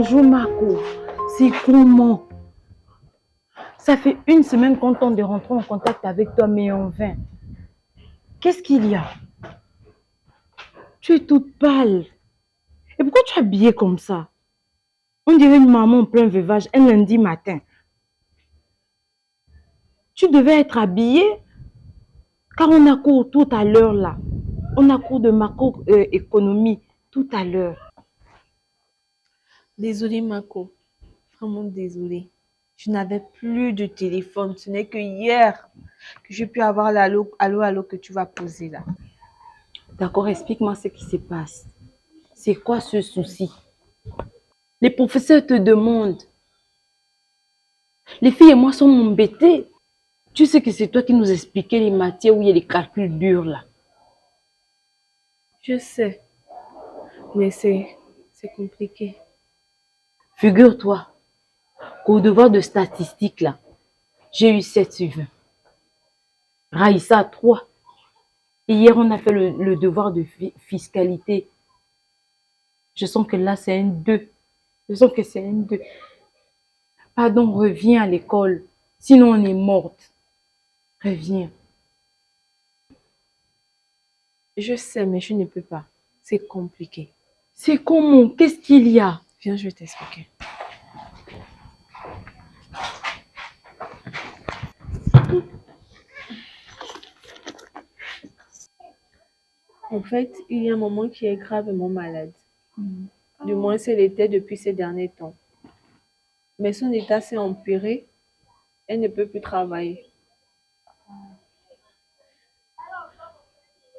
Bonjour Marco, c'est comment? Ça fait une semaine qu'on tente de rentrer en contact avec toi, mais en vain. Qu'est-ce qu'il y a? Tu es toute pâle. Et pourquoi tu es habillée comme ça? On dirait une maman en plein veuvage un lundi matin. Tu devais être habillée, car on a cours tout à l'heure là. On a cours de macroéconomie tout à l'heure. Désolée, Marco. Vraiment désolée. Je n'avais plus de téléphone. Ce n'est que hier que j'ai pu avoir l'allô que tu vas poser là. D'accord, explique-moi ce qui se passe. C'est quoi ce souci? Les professeurs te demandent. Les filles et moi sommes embêtées. Tu sais que c'est toi qui nous expliquais les matières où il y a les calculs durs là. Je sais, mais c'est compliqué. Figure-toi qu'au devoir de statistiques là, j'ai eu 7 sur 20. Raïssa 3. Et hier on a fait le devoir de fiscalité. Je sens que là c'est un 2. Je sens que c'est un 2. Pardon, reviens à l'école. Sinon on est morte. Reviens. Je sais, mais je ne peux pas. C'est compliqué. C'est comment? Qu'est-ce qu'il y a? Viens, je vais t'expliquer. En fait, il y a un moment qui est gravement malade. Du moins, c'est l'était depuis ces derniers temps. Mais son état s'est empiré. Elle ne peut plus travailler.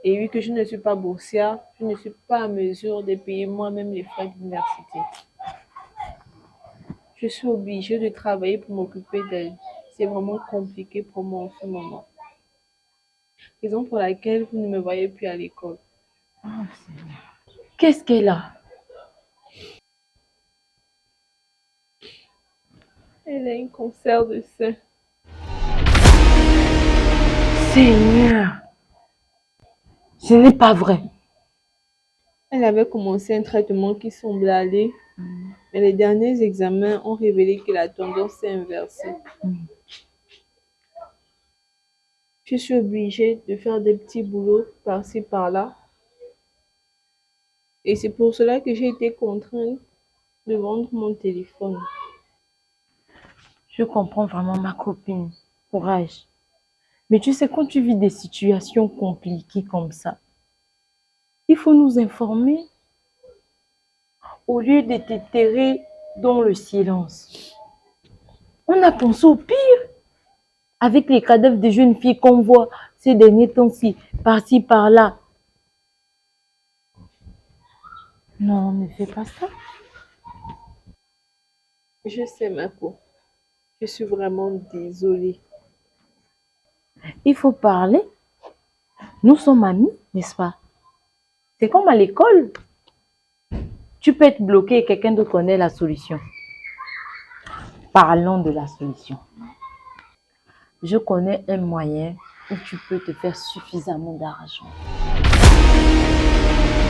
Et vu que je ne suis pas boursière, je ne suis pas à mesure de payer moi-même les frais d'université. Je suis obligée de travailler pour m'occuper d'elle. C'est vraiment compliqué pour moi en ce moment. Raison pour laquelle vous ne me voyez plus à l'école. Qu'est-ce qu'elle a? Elle a un cancer de sein. Seigneur, ce n'est pas vrai. Elle avait commencé un traitement qui semblait aller, mais les derniers examens ont révélé que la tendance s'est inversée. Je suis obligée de faire des petits boulots par-ci par-là. Et c'est pour cela que j'ai été contrainte de vendre mon téléphone. Je comprends vraiment ma copine. Courage. Mais tu sais, quand tu vis des situations compliquées comme ça, il faut nous informer au lieu de te terrer dans le silence. On a pensé au pire avec les cadavres des jeunes filles qu'on voit ces derniers temps-ci, par-ci, par-là. Non, ne fais pas ça. Je sais, Marco. Je suis vraiment désolée. Il faut parler. Nous sommes amis, n'est-ce pas? C'est comme à l'école. Tu peux être bloqué et quelqu'un d'autre connaît la solution. Parlons de la solution. Je connais un moyen où tu peux te faire suffisamment d'argent.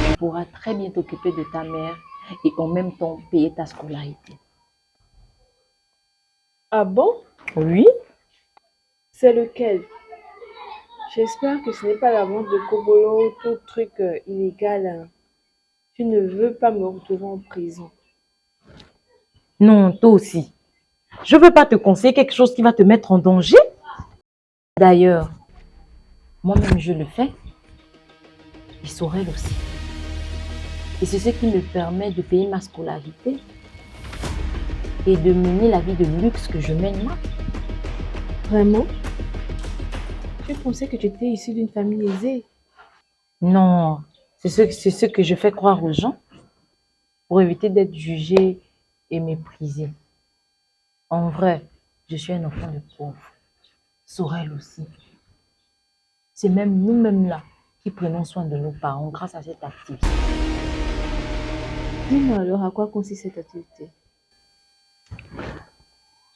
Tu pourras très bien t'occuper de ta mère et en même temps payer ta scolarité. Ah bon? Oui? C'est lequel? J'espère que ce n'est pas la vente de Kobolo ou tout truc illégal, hein. Je ne veux pas me retrouver en prison. Non, toi aussi. Je ne veux pas te conseiller quelque chose qui va te mettre en danger. D'ailleurs, moi-même je le fais. Et Sorel aussi. Et c'est ce qui me permet de payer ma scolarité et de mener la vie de luxe que je mène moi. Vraiment? Je pensais que tu étais issue d'une famille aisée. Non, c'est ce que je fais croire aux gens pour éviter d'être jugée et méprisée. En vrai, je suis un enfant de pauvre. Sorel aussi. C'est même nous-mêmes là qui prenons soin de nos parents grâce à cette activité. Dis-moi alors à quoi consiste cette activité?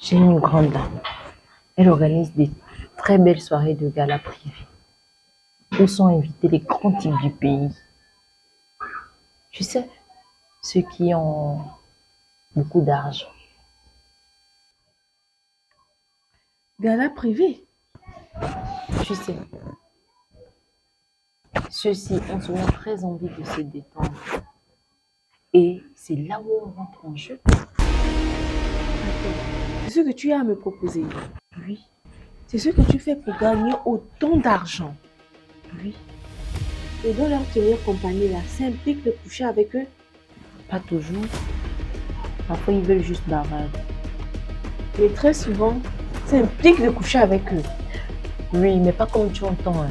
J'ai une grande dame. Elle organise des très belles soirées de gala privées où sont invités les grands types du pays. Tu sais, ceux qui ont beaucoup d'argent. Gala privé. Tu sais, ceux-ci ont souvent très envie de se détendre. Et c'est là où on rentre en jeu. C'est ce que tu as à me proposer. Oui, C'est ce que tu fais pour gagner autant d'argent. oui, Et dans leur tenir compagnie là, ça implique de coucher avec eux. pas toujours. Parfois, ils veulent juste bavard. Mais très souvent, ça implique de coucher avec eux. Oui, mais pas comme tu entends. Hein.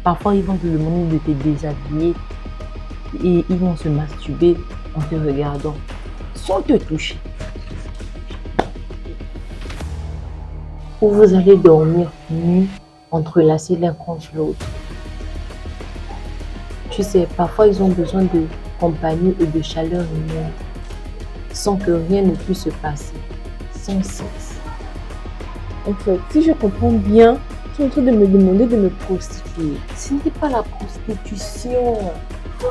Parfois, ils vont te demander de te déshabiller et ils vont se masturber en te regardant, sans te toucher. Ou vous allez dormir nus, entrelacés l'un contre l'autre. Tu sais, parfois, ils ont besoin de compagnie et de chaleur humaine, sans que rien ne puisse se passer, sans sexe. En fait, si je comprends bien, tu es en train de me demander de me prostituer. Ce n'est pas la prostitution.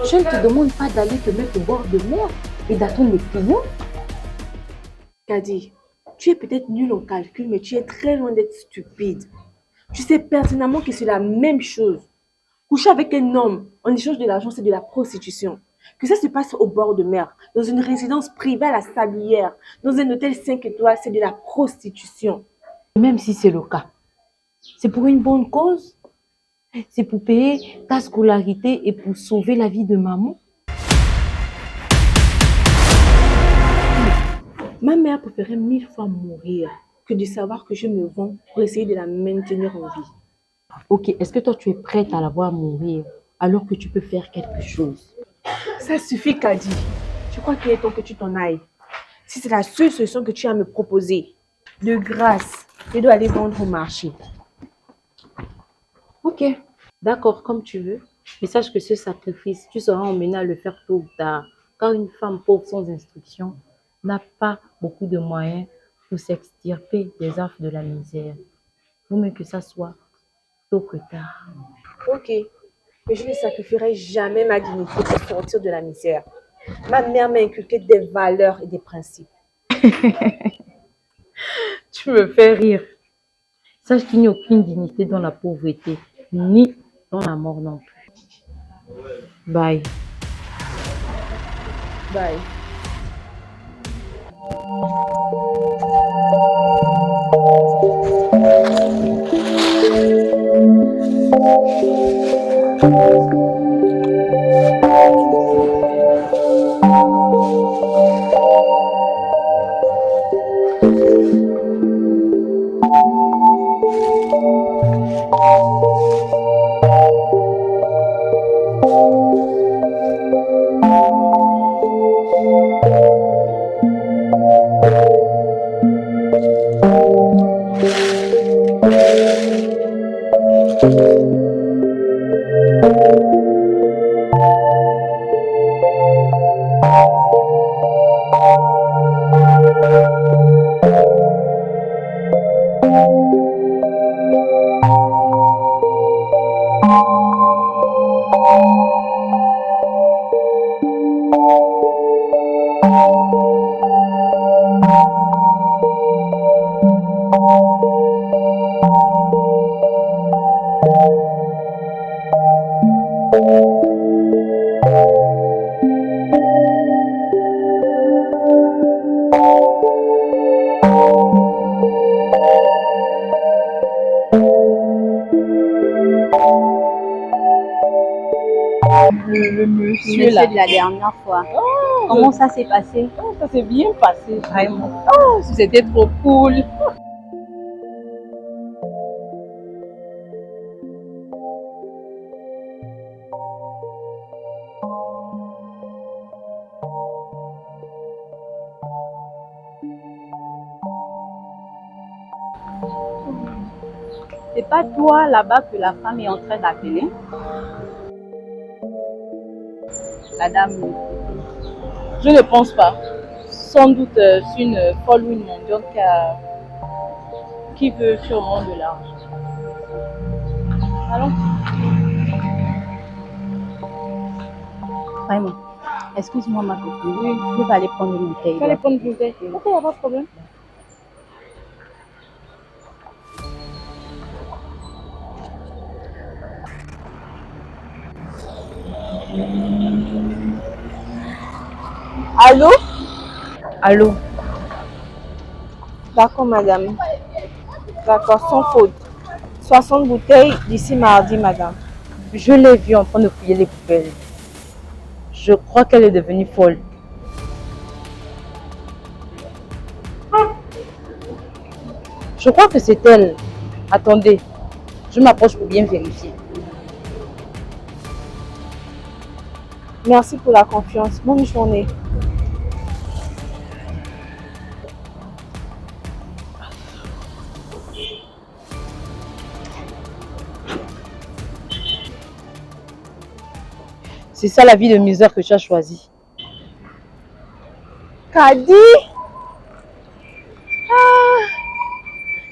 Je ne te demande pas d'aller te mettre au bord de mer et d'attendre les clients. Kadi, tu es peut-être nul en calcul, mais tu es très loin d'être stupide. Tu sais pertinemment que c'est la même chose. Coucher avec un homme en échange de l'argent, c'est de la prostitution. Que ça se passe au bord de mer, dans une résidence privée à la Sablière, dans un hôtel 5 étoiles, c'est de la prostitution. Même si c'est le cas, c'est pour une bonne cause. C'est pour payer ta scolarité et pour sauver la vie de maman. Ma mère préférait 1000 fois mourir que de savoir que je me vends pour essayer de la maintenir en vie. Ok, est-ce que toi tu es prête à la voir mourir alors que tu peux faire quelque chose? Ça suffit, Kadi. Je crois qu'il est temps que tu t'en ailles. Si c'est la seule solution que tu as à me proposer, de grâce, je dois aller vendre au marché. Ok, d'accord, comme tu veux. Mais sache que ce sacrifice, tu seras emmené à le faire tôt ou tard. Car une femme pauvre sans instruction n'a pas beaucoup de moyens pour s'extirper des affres de la misère. Vaut mieux que ça soit tôt que tard. Ok, mais je ne sacrifierai jamais ma dignité pour sortir de la misère. Ma mère m'a inculqué des valeurs et des principes. Tu me fais rire. Sache qu'il n'y a aucune dignité dans la pauvreté, ni dans la mort non plus. Bye. Bye. Le monsieur Monsieur là. de la dernière fois. Oh, Comment ça s'est passé? ça s'est bien passé, vraiment. Oh, c'était trop cool. C'est pas toi là-bas que la femme est en train d'appeler? La dame. Je ne pense pas. Sans doute c'est une folle ou une mendiante qui veut sûrement de l'argent. Allons. Vraiment. Excuse-moi, ma copine. Oui. Je vais aller prendre une bouteille Tu vas aller d'eau. prendre une bouteille. Ok, y a pas de problème. Allô? Allô? D'accord, madame. D'accord, sans faute. 60 bouteilles d'ici mardi, madame. Je l'ai vue en train de fouiller les poubelles. Je crois qu'elle est devenue folle. Je crois que c'est elle. Attendez, je m'approche pour bien vérifier. Merci pour la confiance. Bonne journée. C'est ça la vie de misère que tu as choisie. Kadi?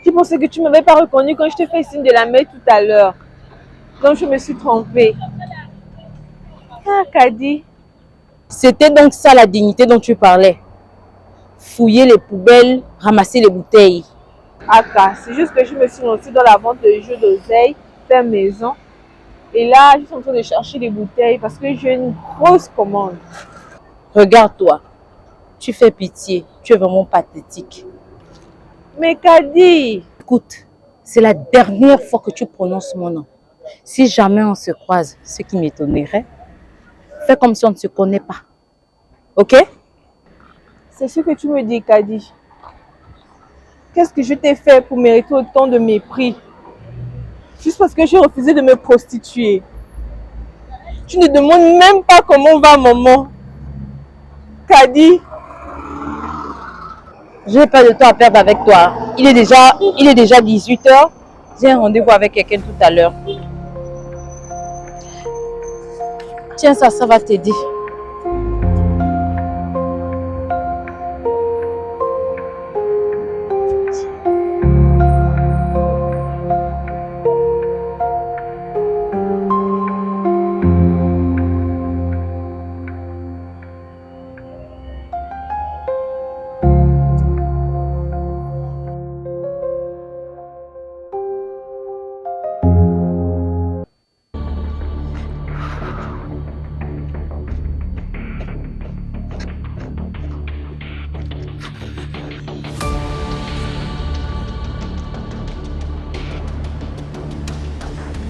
Je pensais que tu ne m'avais pas reconnu quand je te fais signe de la main tout à l'heure. Donc je me suis trompée. Ah, Kadi. C'était donc ça la dignité dont tu parlais. Fouiller les poubelles, ramasser les bouteilles. Aka, c'est juste que je me suis lancée dans la vente de jeux d'oseille, fait maison. Et là, je suis en train de chercher des bouteilles parce que j'ai une grosse commande. Regarde-toi. Tu fais pitié. Tu es vraiment pathétique. Mais Kadi, Écoute, c'est la dernière fois que tu prononces mon nom. Si jamais on se croise, ce qui m'étonnerait, fais comme si on ne se connaît pas. Ok? c'est ce que tu me dis, Kadi. Qu'est-ce que je t'ai fait pour mériter autant de mépris? Juste parce que j'ai refusé de me prostituer. Tu ne demandes même pas comment va maman. Kadi, Je n'ai pas de temps à perdre avec toi. Il est déjà 18h. J'ai un rendez-vous avec quelqu'un tout à l'heure. Tiens, ça va t'aider.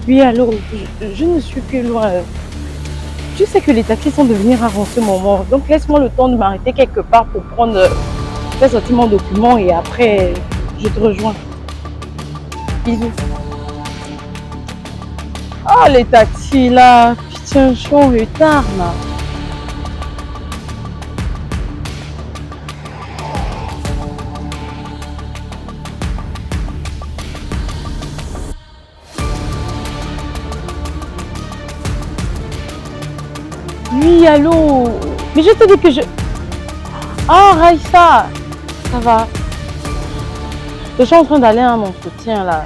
Oui, alors, je ne suis plus loin. Tu sais que les taxis sont devenus rares en ce moment. Donc, laisse-moi le temps de m'arrêter quelque part pour prendre, faire sortir mon document et après, je te rejoins. Bisous. Ah, les taxis là. Putain, je suis en retard là. Oui, allô. Mais je te dis que je... Ah, Raïssa. Ça va. Je suis en train d'aller à un entretien là.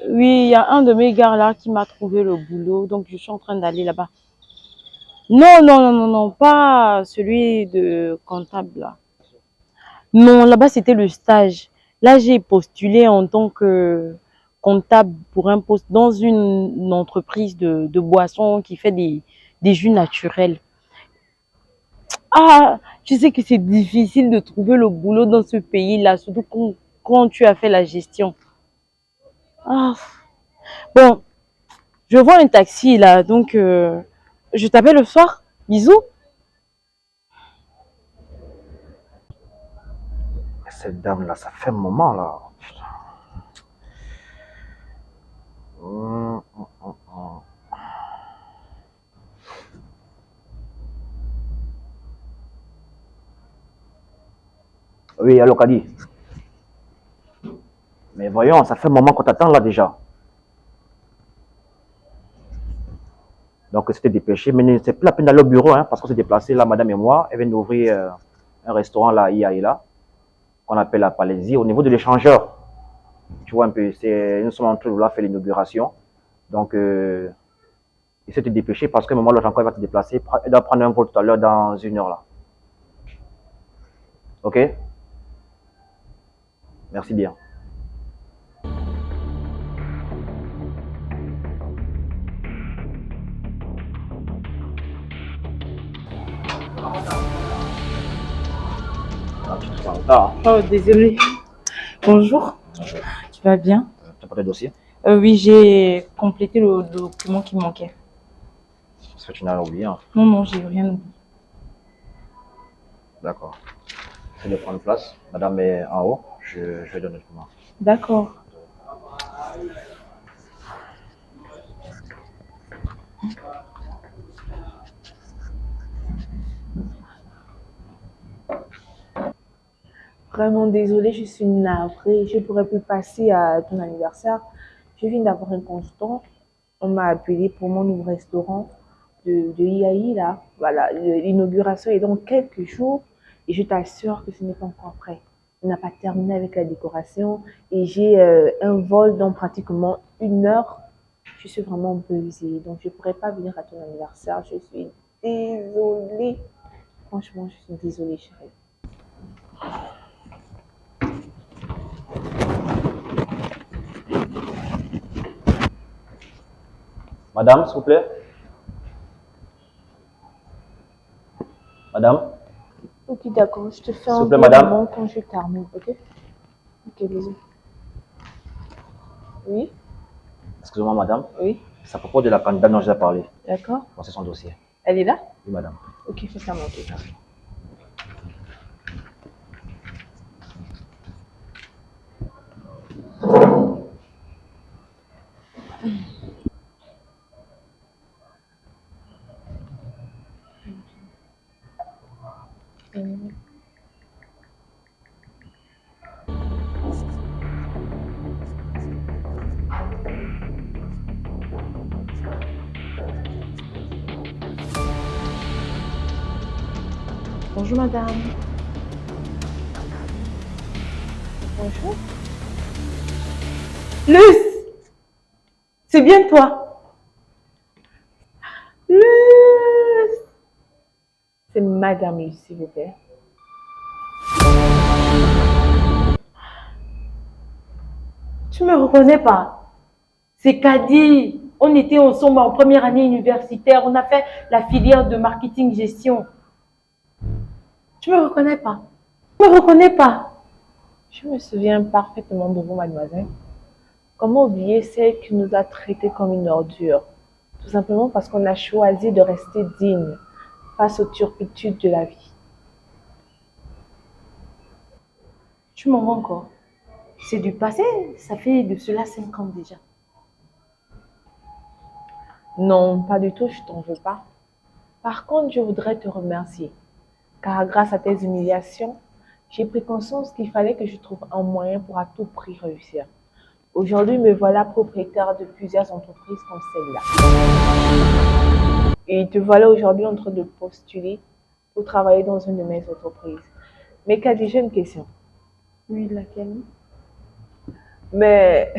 Oui, il y a un de mes gars là qui m'a trouvé le boulot. Donc, je suis en train d'aller là-bas. Non, non, non, non, non. Pas celui de comptable là. Non, là-bas, c'était le stage. Là, j'ai postulé en tant que comptable pour un poste dans une entreprise de boissons qui fait des jus naturels. Ah, je sais que c'est difficile de trouver le boulot dans ce pays-là, surtout quand tu as fait la gestion. Ah, bon, je vois un taxi là, donc je t'appelle le soir. Bisous. Cette dame-là, ça fait un moment, là. Putain. Hum. Oui, allô, Kadi. Mais voyons, ça fait un moment qu'on t'attend, là, déjà. Donc, c'était dépêché. Mais c'est plus la peine d'aller au bureau, hein, parce qu'on s'est déplacé, là, madame et moi. Elle vient d'ouvrir un restaurant, là, IA et là, qu'on appelle la Palaisie, au niveau de l'échangeur. Tu vois un peu, nous sommes en train de vouloir faire l'inauguration. Donc, essaie de te dépêcher parce que maman là encore elle va te déplacer. Elle doit prendre un vol tout à l'heure dans 1 heure là. Ok? Merci bien. Ah, tu te en retard. Oh, désolée. Bonjour, tu vas bien? Tu as pas de dossier? Oui, j'ai complété le document qui manquait. Parce que tu n'as oublié. Hein. Non, non, j'ai rien oublié. D'accord. Je vais prendre place. Madame est en haut. Je vais donner le document. D'accord. Vraiment désolée, je suis navrée. Je pourrais plus passer à ton anniversaire. Je viens d'avoir un constant. On m'a appelé pour mon nouveau restaurant de IAI, là. Voilà, l'inauguration est dans quelques jours. Et je t'assure que ce n'est pas encore prêt. On n'a pas terminé avec la décoration. Et j'ai un vol dans pratiquement 1 heure. Je suis vraiment busy. Donc, je ne pourrais pas venir à ton anniversaire. Je suis désolée. Franchement, je suis désolée, chérie. Madame, s'il vous plaît. Madame. Ok, d'accord. Je te fais S'il un vous plaît, bon madame. moment quand je termine, ok? Ok, bisous. Oui, Excusez-moi, madame. oui, C'est à propos de la candidate dont j'ai parlé. d'accord. Voici son dossier. Elle est là? Oui, madame. Ok, fais ça monter. Merci. Bonjour, madame. Bonjour. Luce! C'est bien toi? Luce! C'est Madame Lucie, s'il vous plaît. Tu me reconnais pas? C'est Kadi. On était ensemble en première année universitaire. On a fait la filière de marketing gestion. Tu me reconnais pas? Tu me reconnais pas? Je me souviens parfaitement de vous, mademoiselle. Comment oublier celle qui nous a traités comme une ordure? Tout simplement parce qu'on a choisi de rester digne face aux turpitudes de la vie. Tu m'en veux encore? C'est du passé. Ça fait de cela 5 ans déjà. Non, pas du tout, je t'en veux pas. Par contre, je voudrais te remercier, car grâce à tes humiliations, j'ai pris conscience qu'il fallait que je trouve un moyen pour à tout prix réussir. Aujourd'hui, me voilà propriétaire de plusieurs entreprises comme celle-là. Et te voilà aujourd'hui en train de postuler pour travailler dans une de mes entreprises. Mais qu'a déjà une question. Oui, laquelle? Mais,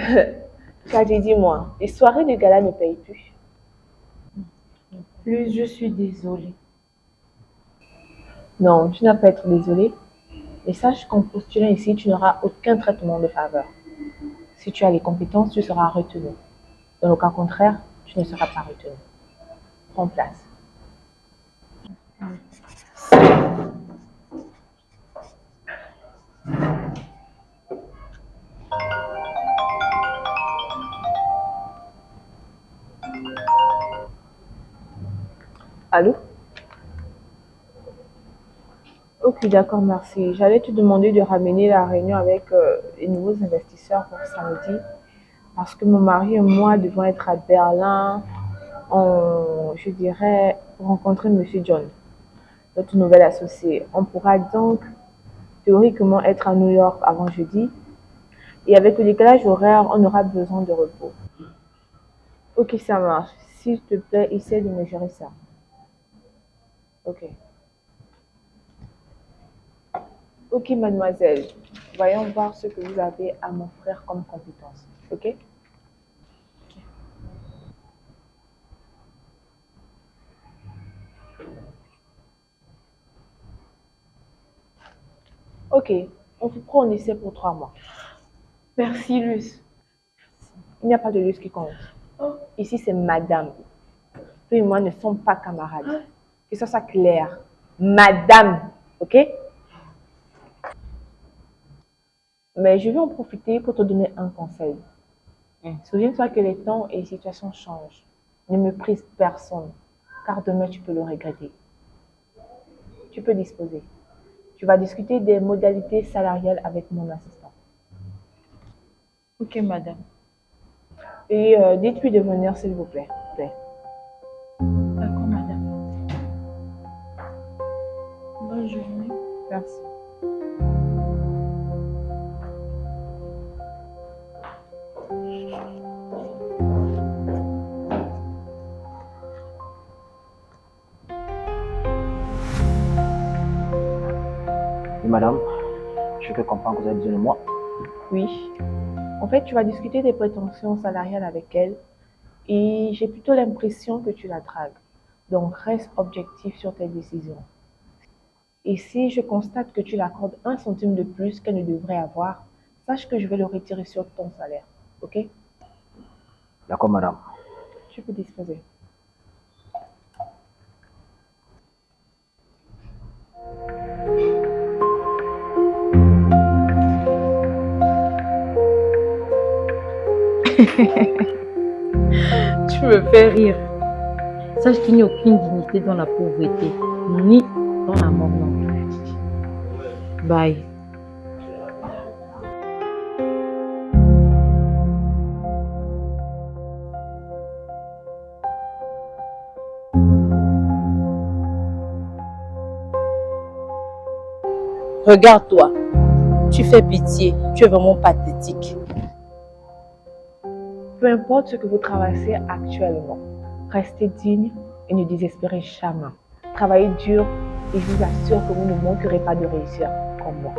Kadi, dis-moi, les soirées de gala ne payent plus. Plus, je suis désolée. Non, tu n'as pas à être désolée. Et sache qu'en postulant ici, tu n'auras aucun traitement de faveur. Si tu as les compétences, tu seras retenu. Dans le cas contraire, tu ne seras pas retenu. Prends place. Allô? Ok, d'accord, merci. J'allais te demander de ramener la réunion avec les nouveaux investisseurs pour samedi. Parce que mon mari et moi devons être à Berlin, je dirais, pour rencontrer Monsieur John, notre nouvel associé. On pourra donc théoriquement être à New York avant jeudi. Et avec le décalage horaire, on aura besoin de repos. Ok, ça marche. S'il te plaît, essaie de me gérer ça. Ok. Ok, mademoiselle. Voyons voir ce que vous avez à m'offrir comme compétence. Ok? Ok, on vous prend en essai pour 3 mois. Merci, Luce. Il n'y a pas de luxe qui compte. Ici, c'est madame. Toi et moi ne sommes pas camarades. Que ça soit clair. Madame, ok? Mais je vais en profiter pour te donner un conseil. Souviens-toi que les temps et les situations changent. Ne méprise personne, car demain tu peux le regretter. Tu peux disposer. Tu vas discuter des modalités salariales avec mon assistant. Ok, madame. Et dites-lui de venir, s'il vous plaît. D'accord, madame. Bonne journée. Merci. Oui, madame, je peux comprendre que vous avez besoin de moi. Oui. En fait, tu vas discuter des prétentions salariales avec elle et j'ai plutôt l'impression que tu la dragues. Donc, reste objectif sur tes décisions. Et si je constate que tu l'accordes 1 centime de plus qu'elle ne devrait avoir, sache que je vais le retirer sur ton salaire. Ok? D'accord, madame. Tu peux disposer. Tu me fais rire. Sache qu'il n'y a aucune dignité dans la pauvreté, ni dans la mort non plus. Bye. Regarde-toi. Tu fais pitié. Tu es vraiment pathétique. Peu importe ce que vous traversez actuellement, restez digne et ne désespérez jamais. Travaillez dur et je vous assure que vous ne manquerez pas de réussir comme moi.